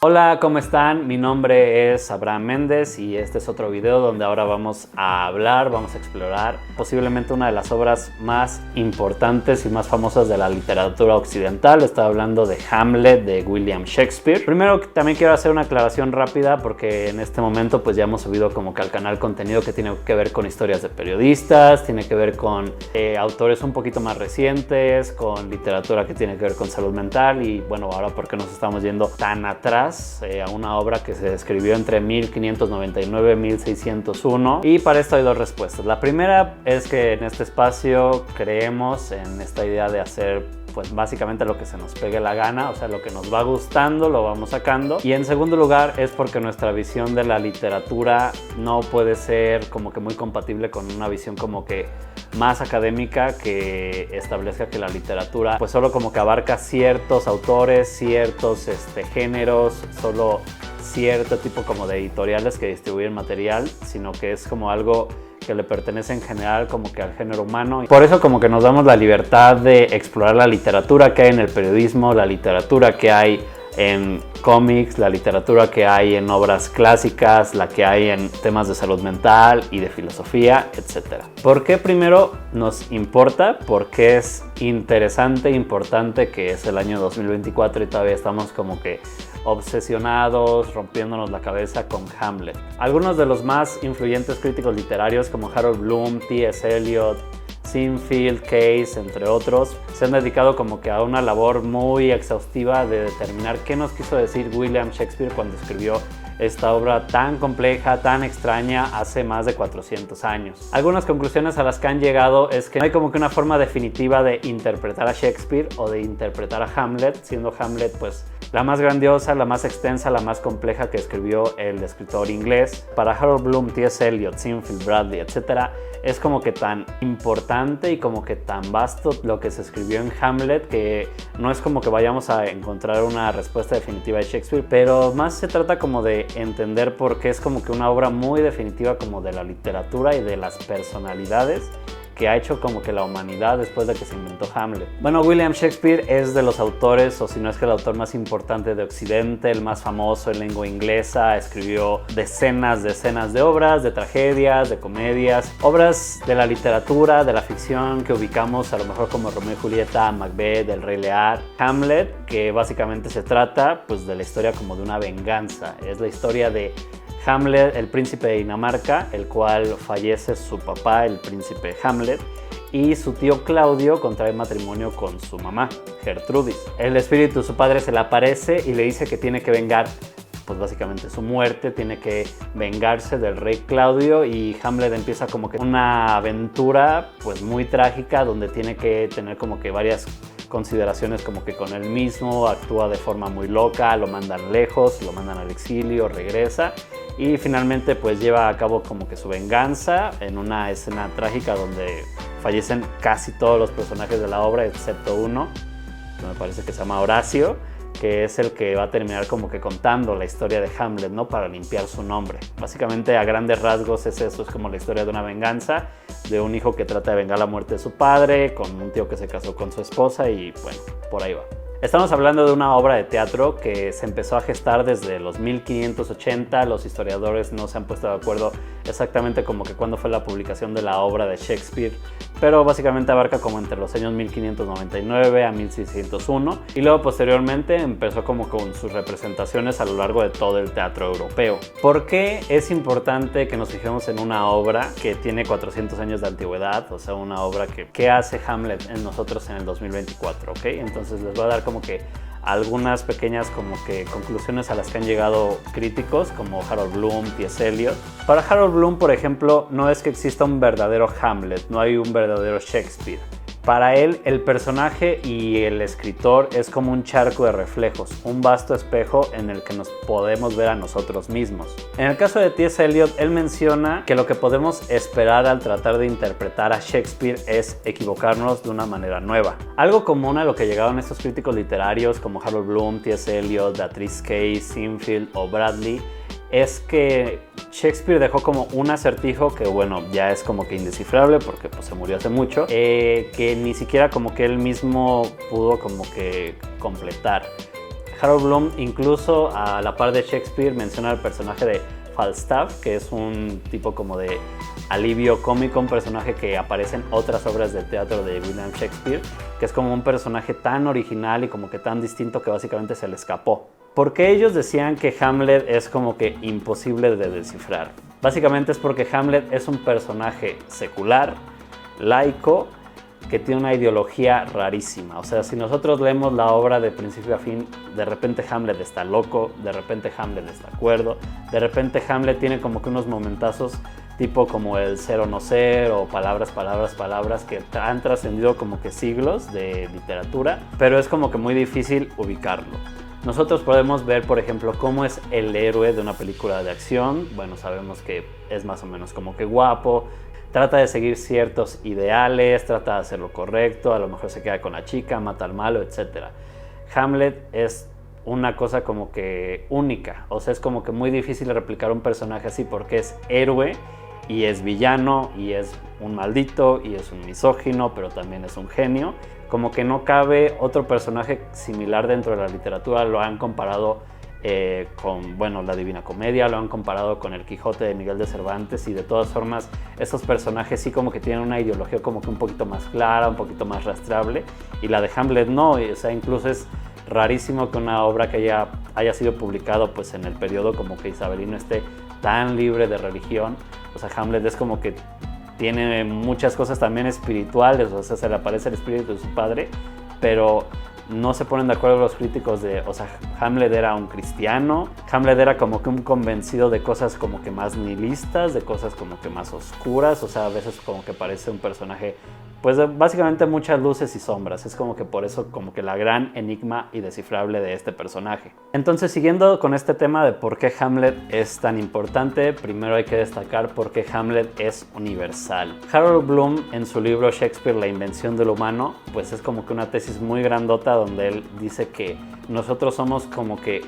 Hola, ¿cómo están? Mi nombre es Abraham Méndez y este es otro video donde ahora vamos a explorar posiblemente una de las obras más importantes y más famosas de la literatura occidental. Estoy hablando de Hamlet de William Shakespeare. Primero también quiero hacer una aclaración rápida porque en este momento pues ya hemos subido como que al canal contenido que tiene que ver con historias de periodistas, tiene que ver con autores un poquito más recientes, con literatura que tiene que ver con salud mental y bueno, ahora porque nos estamos yendo tan atrás a una obra que se escribió entre 1599 y 1601, y para esto hay dos respuestas. La primera es que en este espacio creemos en esta idea de hacer pues básicamente lo que se nos pegue la gana, o sea, lo que nos va gustando lo vamos sacando. Y en segundo lugar es porque nuestra visión de la literatura no puede ser como que muy compatible con una visión como que más académica que establezca que la literatura pues solo como que abarca ciertos autores, ciertos géneros, solo cierto tipo como de editoriales que distribuyen material, sino que es como algo que le pertenece en general como que al género humano. Por eso como que nos damos la libertad de explorar la literatura que hay en el periodismo, la literatura que hay en cómics, la literatura que hay en obras clásicas, la que hay en temas de salud mental y de filosofía, etc. ¿Por qué primero nos importa? Porque es interesante, importante que es el año 2024 y todavía estamos como que obsesionados, rompiéndonos la cabeza con Hamlet. Algunos de los más influyentes críticos literarios como Harold Bloom, T.S. Eliot, Sinfield, Case, entre otros, se han dedicado como que a una labor muy exhaustiva de determinar qué nos quiso decir William Shakespeare cuando escribió esta obra tan compleja, tan extraña, hace más de 400 años. Algunas conclusiones a las que han llegado es que no hay como que una forma definitiva de interpretar a Shakespeare o de interpretar a Hamlet, siendo Hamlet pues la más grandiosa, la más extensa, la más compleja que escribió el escritor inglés. Para Harold Bloom, T.S. Eliot, Sinfield, Bradley, etc., es como que tan importante y como que tan vasto lo que se escribió en Hamlet que no es como que vayamos a encontrar una respuesta definitiva de Shakespeare, pero más se trata como de entender por qué es como que una obra muy definitiva como de la literatura y de las personalidades que ha hecho como que la humanidad después de que se inventó Hamlet. Bueno, William Shakespeare es de los autores, o si no es que el autor más importante de Occidente, el más famoso en lengua inglesa. Escribió decenas de obras, de tragedias, de comedias, obras de la literatura, de la ficción que ubicamos a lo mejor como Romeo y Julieta, Macbeth, El Rey Lear, Hamlet, que básicamente se trata pues de la historia como de una venganza. Es la historia de Hamlet, el príncipe de Dinamarca, el cual fallece su papá, el príncipe Hamlet, y su tío Claudio contrae matrimonio con su mamá, Gertrudis. El espíritu de su padre se le aparece y le dice que tiene que vengar pues básicamente su muerte, tiene que vengarse del rey Claudio, y Hamlet empieza como que una aventura pues muy trágica donde tiene que tener como que varias consideraciones como que con él mismo, actúa de forma muy loca, lo mandan lejos, lo mandan al exilio, regresa y finalmente pues lleva a cabo como que su venganza en una escena trágica donde fallecen casi todos los personajes de la obra excepto uno, que me parece que se llama Horacio, que es el que va a terminar como que contando la historia de Hamlet, ¿no? Para limpiar su nombre. Básicamente a grandes rasgos es eso, es como la historia de una venganza, de un hijo que trata de vengar la muerte de su padre, con un tío que se casó con su esposa y bueno, por ahí va. Estamos hablando de una obra de teatro que se empezó a gestar desde los 1580, los historiadores no se han puesto de acuerdo exactamente como que cuándo fue la publicación de la obra de Shakespeare, pero básicamente abarca como entre los años 1599 a 1601 y luego posteriormente empezó como con sus representaciones a lo largo de todo el teatro europeo. ¿Por qué es importante que nos fijemos en una obra que tiene 400 años de antigüedad? O sea, una obra que hace Hamlet en nosotros en el 2024, ¿ok? Entonces les voy a dar como que algunas pequeñas como que conclusiones a las que han llegado críticos como Harold Bloom, T.S. Eliot. Para Harold Bloom, por ejemplo, no es que exista un verdadero Hamlet, no hay un verdadero Shakespeare. Para él, el personaje y el escritor es como un charco de reflejos, un vasto espejo en el que nos podemos ver a nosotros mismos. En el caso de T.S. Eliot, él menciona que lo que podemos esperar al tratar de interpretar a Shakespeare es equivocarnos de una manera nueva. Algo común a lo que llegaron estos críticos literarios como Harold Bloom, T.S. Eliot, Beatrice Case, Sinfield o Bradley es que Shakespeare dejó como un acertijo que bueno, ya es como que indescifrable porque pues se murió hace mucho, que ni siquiera como que él mismo pudo como que completar. Harold Bloom, incluso a la par de Shakespeare, menciona el personaje de Falstaff, que es un tipo como de alivio cómico, un personaje que aparece en otras obras de teatro de William Shakespeare, que es como un personaje tan original y como que tan distinto que básicamente se le escapó. Porque ellos decían que Hamlet es como que imposible de descifrar. Básicamente es porque Hamlet es un personaje secular, laico, que tiene una ideología rarísima. O sea, si nosotros leemos la obra de principio a fin, de repente Hamlet está loco, de repente Hamlet está cuerdo, de repente Hamlet tiene como que unos momentazos tipo como el ser o no ser, o palabras, palabras, palabras, que han trascendido como que siglos de literatura, pero es como que muy difícil ubicarlo. Nosotros podemos ver, por ejemplo, cómo es el héroe de una película de acción. Bueno, sabemos que es más o menos como que guapo, trata de seguir ciertos ideales, trata de hacer lo correcto, a lo mejor se queda con la chica, mata al malo, etc. Hamlet es una cosa como que única, o sea, es como que muy difícil replicar un personaje así porque es héroe y es villano y es un maldito y es un misógino, pero también es un genio. Como que no cabe otro personaje similar dentro de la literatura. Lo han comparado con, bueno, la Divina Comedia, lo han comparado con el Quijote de Miguel de Cervantes, y de todas formas esos personajes sí como que tienen una ideología como que un poquito más clara, un poquito más rastreable, y la de Hamlet no. O sea, incluso es rarísimo que una obra que haya sido publicado pues en el periodo como que isabelino esté tan libre de religión. O sea, Hamlet es como que tiene muchas cosas también espirituales, o sea, se le aparece el espíritu de su padre, pero no se ponen de acuerdo los críticos de, o sea, Hamlet era un cristiano, Hamlet era como que un convencido de cosas como que más nihilistas, de cosas como que más oscuras, o sea, a veces como que parece un personaje, pues básicamente muchas luces y sombras. Es como que por eso como que la gran enigma indescifrable de este personaje. Entonces, siguiendo con este tema de por qué Hamlet es tan importante, primero hay que destacar por qué Hamlet es universal. Harold Bloom, en su libro Shakespeare, La invención del humano, pues es como que una tesis muy grandota donde él dice que nosotros somos como que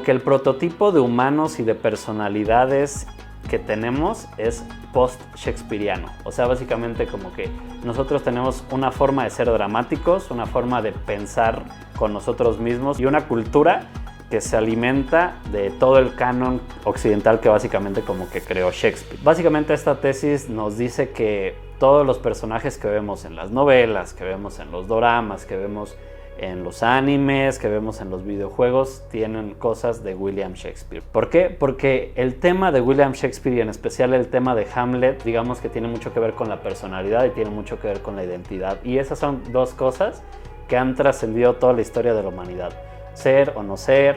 el prototipo de humanos y de personalidades que tenemos es post-shakespeariano. O sea, básicamente como que nosotros tenemos una forma de ser dramáticos, una forma de pensar con nosotros mismos y una cultura que se alimenta de todo el canon occidental que básicamente como que creó Shakespeare. Básicamente esta tesis nos dice que todos los personajes que vemos en las novelas, que vemos en los doramas, que vemos en los animes, que vemos en los videojuegos, tienen cosas de William Shakespeare. ¿Por qué? Porque el tema de William Shakespeare, y en especial el tema de Hamlet, digamos que tiene mucho que ver con la personalidad y tiene mucho que ver con la identidad. Y esas son dos cosas que han trascendido toda la historia de la humanidad. Ser o no ser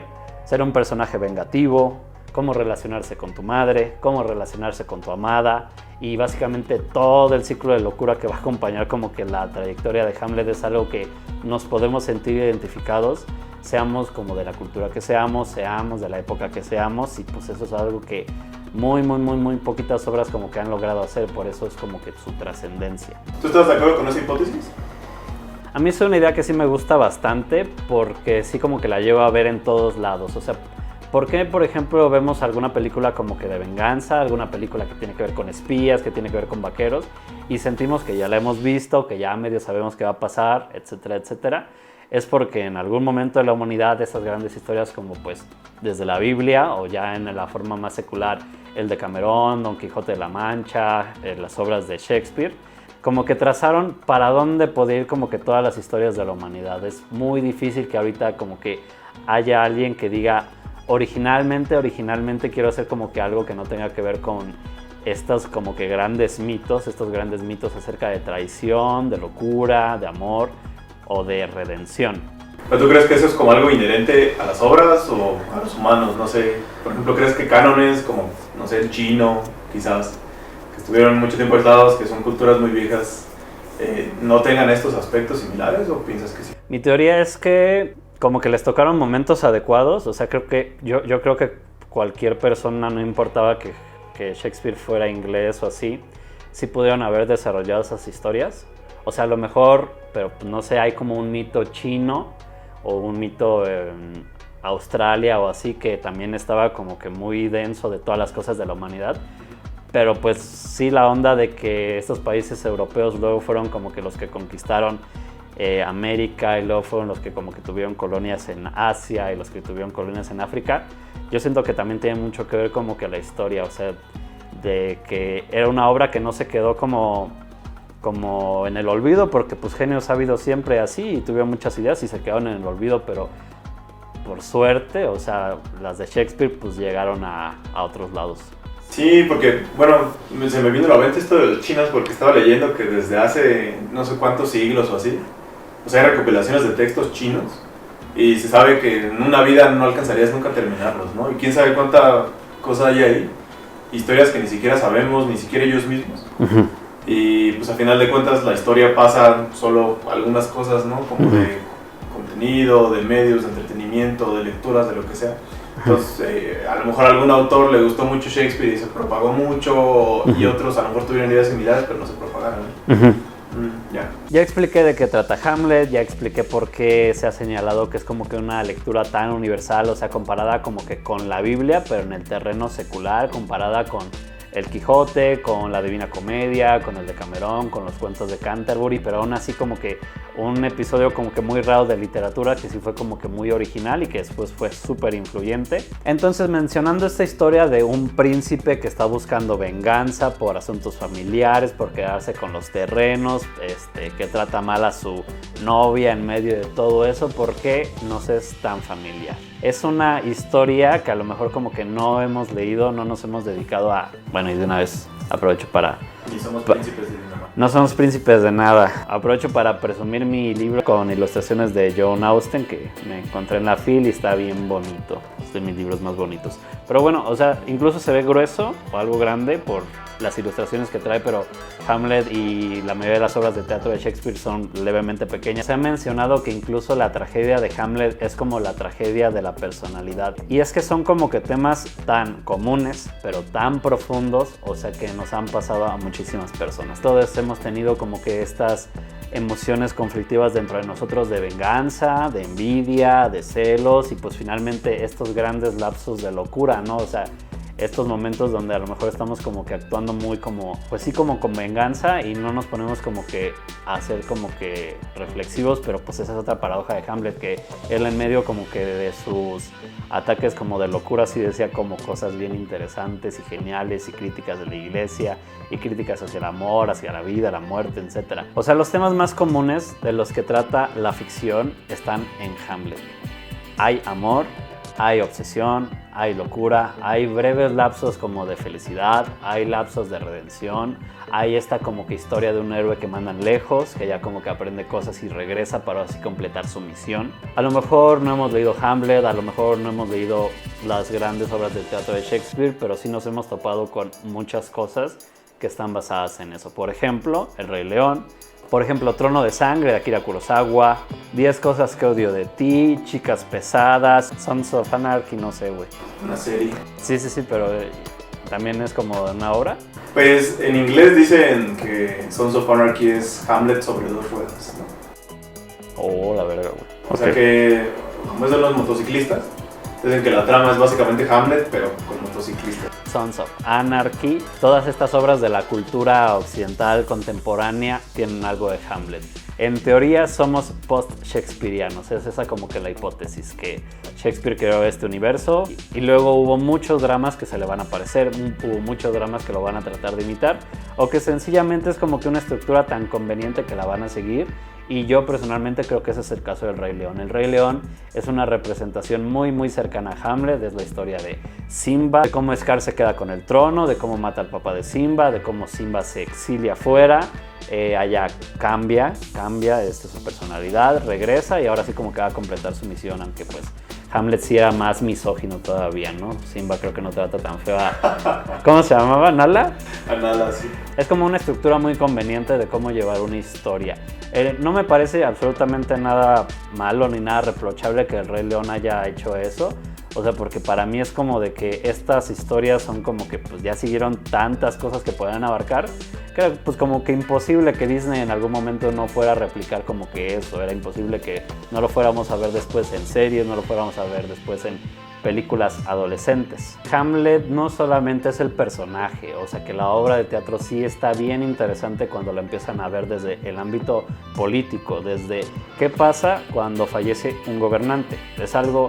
un personaje vengativo, cómo relacionarse con tu madre, cómo relacionarse con tu amada, y básicamente todo el ciclo de locura que va a acompañar como que la trayectoria de Hamlet es algo que nos podemos sentir identificados, seamos como de la cultura que seamos de la época que seamos, y pues eso es algo que muy poquitas obras como que han logrado hacer, por eso es como que su trascendencia. ¿Tú estás de acuerdo con esa hipótesis? A mí es una idea que sí me gusta bastante, porque sí como que la llevo a ver en todos lados. O sea, ¿por qué, por ejemplo, vemos alguna película como que de venganza, alguna película que tiene que ver con espías, que tiene que ver con vaqueros, y sentimos que ya la hemos visto, que ya medio sabemos qué va a pasar, etcétera, etcétera? Es porque en algún momento de la humanidad esas grandes historias, como pues desde la Biblia o ya en la forma más secular, el Decamerón, Don Quijote de la Mancha, las obras de Shakespeare, como que trazaron para dónde puede ir como que todas las historias de la humanidad. Es muy difícil que ahorita como que haya alguien que diga originalmente quiero hacer como que algo que no tenga que ver con estos como que grandes mitos acerca de traición, de locura, de amor o de redención. ¿Pero tú crees que eso es como algo inherente a las obras o a los humanos? No sé, por ejemplo, ¿crees que cánones como, no sé, el chino, quizás, que estuvieron mucho tiempo aislados, que son culturas muy viejas, no tengan estos aspectos similares, o piensas que sí? Mi teoría es que como que les tocaron momentos adecuados. O sea, creo que yo creo que cualquier persona, no importaba que Shakespeare fuera inglés o así, sí pudieron haber desarrollado esas historias. O sea, a lo mejor, pero no sé, hay como un mito chino o un mito en Australia o así, que también estaba como que muy denso de todas las cosas de la humanidad. Pero pues sí, la onda de que estos países europeos luego fueron como que los que conquistaron América, y luego fueron los que como que tuvieron colonias en Asia y los que tuvieron colonias en África. Yo siento que también tiene mucho que ver como que la historia, o sea, de que era una obra que no se quedó como en el olvido, porque pues genios ha habido siempre así y tuvieron muchas ideas y se quedaron en el olvido, pero por suerte, o sea, las de Shakespeare pues llegaron a otros lados. Sí, porque, bueno, se me vino a la mente esto de los chinos porque estaba leyendo que desde hace no sé cuántos siglos o así, o sea, hay recopilaciones de textos chinos y se sabe que en una vida no alcanzarías nunca a terminarlos, ¿no? Y quién sabe cuánta cosa hay ahí, historias que ni siquiera sabemos, ni siquiera ellos mismos. Uh-huh. Y pues a final de cuentas la historia pasa solo algunas cosas, ¿no? Como de contenido, de medios, de entretenimiento, de lecturas, de lo que sea. Entonces, a lo mejor a algún autor le gustó mucho Shakespeare y se propagó mucho, y otros a lo mejor tuvieron ideas similares, pero no se propagaron. Ya expliqué de qué trata Hamlet, ya expliqué por qué se ha señalado que es como que una lectura tan universal, o sea, comparada como que con la Biblia, pero en el terreno secular, comparada con El Quijote, con la Divina Comedia, con el Decamerón, con los cuentos de Canterbury, pero aún así como que un episodio como que muy raro de literatura que sí fue como que muy original y que después fue súper influyente. Entonces, mencionando esta historia de un príncipe que está buscando venganza por asuntos familiares, por quedarse con los terrenos, que trata mal a su novia en medio de todo eso, ¿por qué nos es tan familiar? Es una historia que a lo mejor como que no hemos leído, no nos hemos dedicado a... Bueno, y de una vez aprovecho para... Ni somos príncipes de Dinamarca. No somos príncipes de nada. Aprovecho para presumir mi libro con ilustraciones de John Austen, que me encontré en la FIL y está bien bonito. Es de mis libros más bonitos. Pero bueno, o sea, incluso se ve grueso o algo grande por las ilustraciones que trae, pero Hamlet y la mayoría de las obras de teatro de Shakespeare son levemente pequeñas. Se ha mencionado que incluso la tragedia de Hamlet es como la tragedia de la personalidad. Y es que son como que temas tan comunes, pero tan profundos, o sea que nos han pasado a muchísimas personas. Todos hemos tenido como que estas emociones conflictivas dentro de nosotros de venganza, de envidia, de celos y pues finalmente estos grandes lapsos de locura, ¿no? O sea, estos momentos donde a lo mejor estamos como que actuando muy como, pues sí, como con venganza y no nos ponemos como que a ser como que reflexivos, pero pues esa es otra paradoja de Hamlet, que él en medio como que de sus ataques como de locura sí decía como cosas bien interesantes y geniales y críticas de la iglesia y críticas hacia el amor, hacia la vida, la muerte, etc. O sea, los temas más comunes de los que trata la ficción están en Hamlet. Hay amor, hay obsesión, hay locura, hay breves lapsos como de felicidad, hay lapsos de redención, hay esta como que historia de un héroe que mandan lejos, que ya como que aprende cosas y regresa para así completar su misión. A lo mejor no hemos leído Hamlet, a lo mejor no hemos leído las grandes obras de teatro de Shakespeare, pero sí nos hemos topado con muchas cosas que están basadas en eso. Por ejemplo, El Rey León. Por ejemplo, Trono de Sangre de Akira Kurosawa, 10 cosas que odio de ti, Chicas Pesadas, Sons of Anarchy, no sé, güey. Una serie. Sí, pero también es como una obra. Pues en inglés dicen que Sons of Anarchy es Hamlet sobre dos ruedas, ¿no? Oh, la verga, güey. O sea que, como es de los motociclistas, dicen que la trama es básicamente Hamlet, pero con motociclistas. Sons of Anarchy. Todas estas obras de la cultura occidental contemporánea tienen algo de Hamlet. En teoría somos post-shakespearianos, es esa como que la hipótesis, que Shakespeare creó este universo y luego hubo muchos dramas que se le van a parecer, hubo muchos dramas que lo van a tratar de imitar, o que sencillamente es como que una estructura tan conveniente que la van a seguir. Y yo personalmente creo que ese es el caso del Rey León. El Rey León es una representación muy cercana a Hamlet. Es la historia de Simba, de cómo Scar se queda con el trono, de cómo mata al papá de Simba, de cómo Simba se exilia afuera. Allá cambia su personalidad, regresa y ahora sí como que va a completar su misión, aunque pues Hamlet sí era más misógino todavía, ¿no? Simba creo que no trata tan feo a... ¿Cómo se llamaba? ¿Nala? A Nala, sí. Es como una estructura muy conveniente de cómo llevar una historia. No me parece absolutamente nada malo ni nada reprochable que el Rey León haya hecho eso. O sea, porque para mí es como de que estas historias son como que pues ya siguieron tantas cosas que podían abarcar, que era pues como que imposible que Disney en algún momento no fuera a replicar como que eso. Era imposible que no lo fuéramos a ver después en series, no lo fuéramos a ver después en películas adolescentes. Hamlet no solamente es el personaje, o sea que la obra de teatro sí está bien interesante cuando la empiezan a ver desde el ámbito político, desde qué pasa cuando fallece un gobernante. Es algo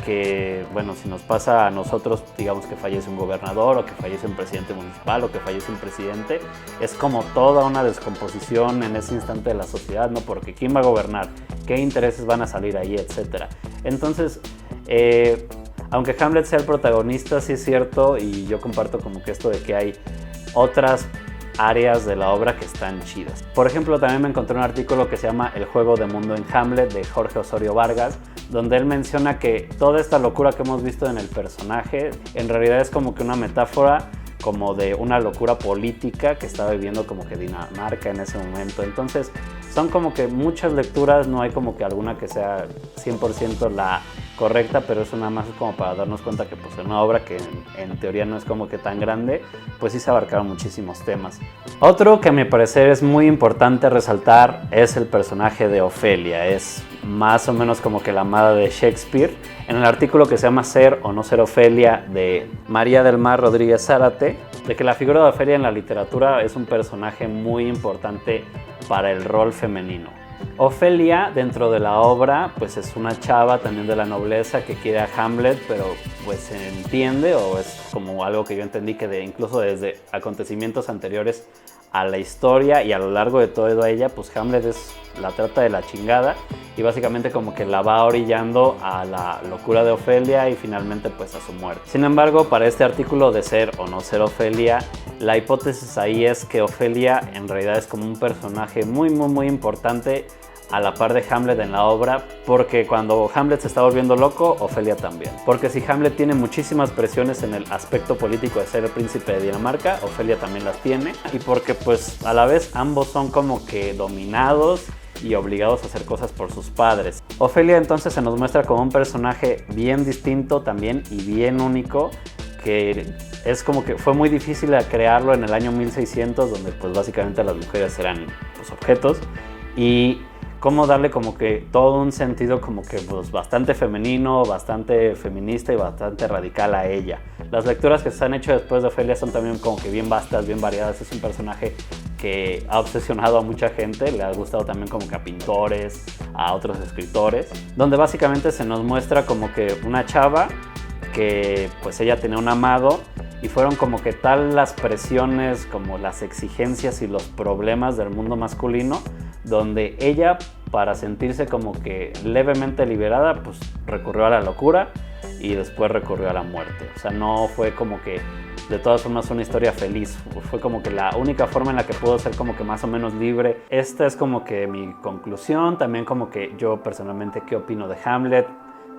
que, bueno, si nos pasa a nosotros, digamos que fallece un gobernador o que fallece un presidente municipal o que fallece un presidente, es como toda una descomposición en ese instante de la sociedad, ¿no? Porque ¿quién va a gobernar? ¿Qué intereses van a salir ahí? Etcétera. Entonces, aunque Hamlet sea el protagonista, sí es cierto, y yo comparto como que esto de que hay otras áreas de la obra que están chidas. Por ejemplo, también me encontré un artículo que se llama El juego de mundo en Hamlet, de Jorge Osorio Vargas, donde él menciona que toda esta locura que hemos visto en el personaje en realidad es como que una metáfora como de una locura política que estaba viviendo como que Dinamarca en ese momento. Entonces son como que muchas lecturas, no hay como que alguna que sea 100% la correcta, pero eso nada más es como para darnos cuenta que pues en una obra que en teoría no es como que tan grande, pues sí se abarcaron muchísimos temas. Otro que a mi parecer es muy importante resaltar es el personaje de Ofelia. Es más o menos como que la amada de Shakespeare. En el artículo que se llama Ser o no ser Ofelia, de María del Mar Rodríguez Zárate, de que la figura de Ofelia en la literatura es un personaje muy importante para el rol femenino. Ofelia, dentro de la obra, pues es una chava también de la nobleza que quiere a Hamlet, pero pues se entiende, o es como algo que yo entendí, que incluso desde acontecimientos anteriores a la historia y a lo largo de todo ella, pues Hamlet la trata de la chingada y básicamente como que la va orillando a la locura de Ofelia y finalmente pues a su muerte. Sin embargo, para este artículo de Ser o no ser Ofelia, la hipótesis ahí es que Ofelia en realidad es como un personaje muy importante a la par de Hamlet en la obra, porque cuando Hamlet se está volviendo loco, Ofelia también. Porque si Hamlet tiene muchísimas presiones en el aspecto político de ser el príncipe de Dinamarca, Ofelia también las tiene, y porque pues a la vez ambos son como que dominados y obligados a hacer cosas por sus padres. Ofelia entonces se nos muestra como un personaje bien distinto también y bien único, que es como que fue muy difícil crearlo en el año 1600, donde pues básicamente las mujeres eran pues objetos, y cómo darle como que todo un sentido como que pues bastante femenino, bastante feminista y bastante radical a ella. Las lecturas que se han hecho después de Ofelia son también como que bien vastas, bien variadas. Es un personaje que ha obsesionado a mucha gente, le ha gustado también como que a pintores, a otros escritores, donde básicamente se nos muestra como que una chava que pues ella tenía un amado y fueron como que tal las presiones, como las exigencias y los problemas del mundo masculino, donde ella, para sentirse como que levemente liberada, pues recurrió a la locura y después recurrió a la muerte. O sea, no fue como que de todas formas una historia feliz, fue como que la única forma en la que pudo ser como que más o menos libre. Esta es como que mi conclusión, también como que yo personalmente qué opino de Hamlet,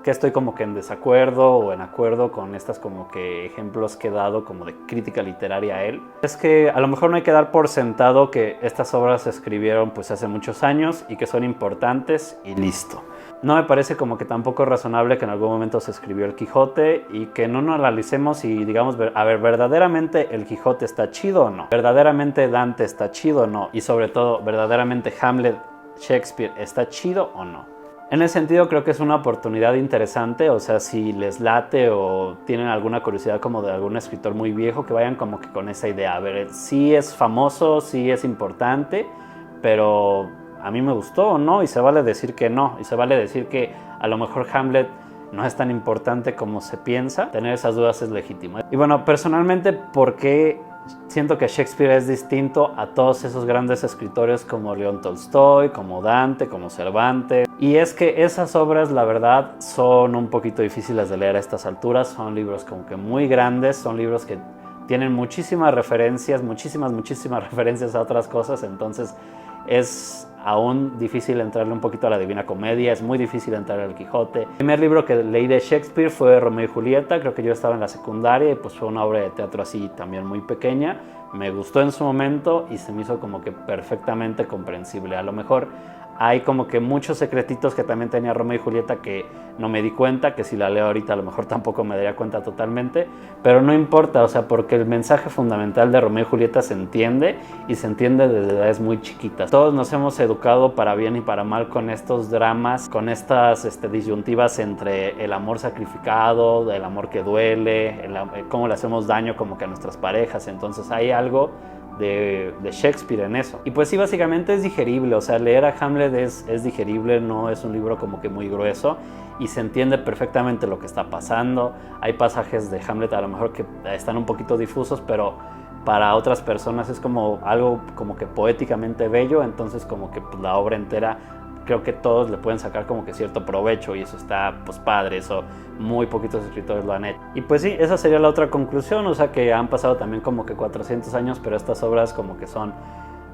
que estoy como que en desacuerdo o en acuerdo con estas como que ejemplos que he dado como de crítica literaria a él. Es que a lo mejor no hay que dar por sentado que estas obras se escribieron pues hace muchos años y que son importantes y listo. No me parece como que tampoco razonable que en algún momento se escribió el Quijote y que no nos analicemos y digamos, a ver, ¿verdaderamente el Quijote está chido o no? ¿Verdaderamente Dante está chido o no? Y sobre todo, ¿verdaderamente Hamlet, Shakespeare está chido o no? En ese sentido creo que es una oportunidad interesante, o sea, si les late o tienen alguna curiosidad como de algún escritor muy viejo, que vayan como que con esa idea. A ver, sí es famoso, sí es importante, pero a mí me gustó o no, y se vale decir que no, y se vale decir que a lo mejor Hamlet no es tan importante como se piensa. Tener esas dudas es legítimo. Y bueno, personalmente, ¿por qué siento que Shakespeare es distinto a todos esos grandes escritores como León Tolstoy, como Dante, como Cervantes? Y es que esas obras, la verdad, son un poquito difíciles de leer a estas alturas. Son libros como que muy grandes, son libros que tienen muchísimas referencias, muchísimas referencias a otras cosas, entonces es aún difícil entrarle un poquito a la Divina Comedia, es muy difícil entrar al Quijote. El primer libro que leí de Shakespeare fue Romeo y Julieta, creo que yo estaba en la secundaria y pues fue una obra de teatro así también muy pequeña. Me gustó en su momento y se me hizo como que perfectamente comprensible. A lo mejor hay como que muchos secretitos que también tenía Romeo y Julieta que no me di cuenta, que si la leo ahorita a lo mejor tampoco me daría cuenta totalmente, pero no importa, o sea, porque el mensaje fundamental de Romeo y Julieta se entiende y se entiende desde edades muy chiquitas. Todos nos hemos educado educado para bien y para mal con estos dramas, con estas disyuntivas entre el amor sacrificado, el amor que duele, cómo le hacemos daño como que a nuestras parejas. Entonces hay algo de Shakespeare en eso. Y pues sí, básicamente es digerible, o sea, leer a Hamlet es digerible, no es un libro como que muy grueso y se entiende perfectamente lo que está pasando. Hay pasajes de Hamlet a lo mejor que están un poquito difusos, pero para otras personas es como algo como que poéticamente bello, entonces como que pues, la obra entera creo que todos le pueden sacar como que cierto provecho y eso está pues padre, eso muy poquitos escritores lo han hecho. Y pues sí, esa sería la otra conclusión, o sea que han pasado también como que 400 años, pero estas obras como que son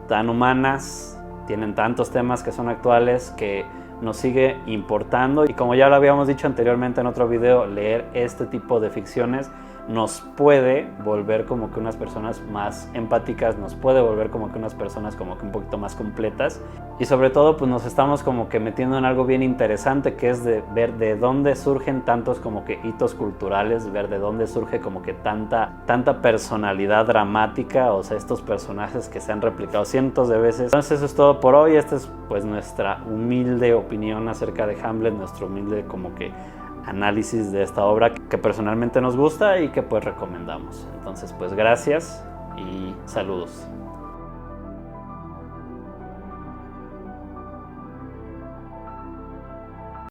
tan humanas, tienen tantos temas que son actuales que nos sigue importando y como ya lo habíamos dicho anteriormente en otro video, leer este tipo de ficciones nos puede volver como que unas personas más empáticas, nos puede volver como que unas personas como que un poquito más completas y sobre todo pues nos estamos como que metiendo en algo bien interesante que es de ver de dónde surgen tantos como que hitos culturales, ver de dónde surge como que tanta personalidad dramática, o sea estos personajes que se han replicado cientos de veces. Entonces eso es todo por hoy, esta es pues nuestra humilde opinión acerca de Hamlet, nuestro humilde como que análisis de esta obra que personalmente nos gusta y que pues recomendamos. Entonces pues gracias y saludos.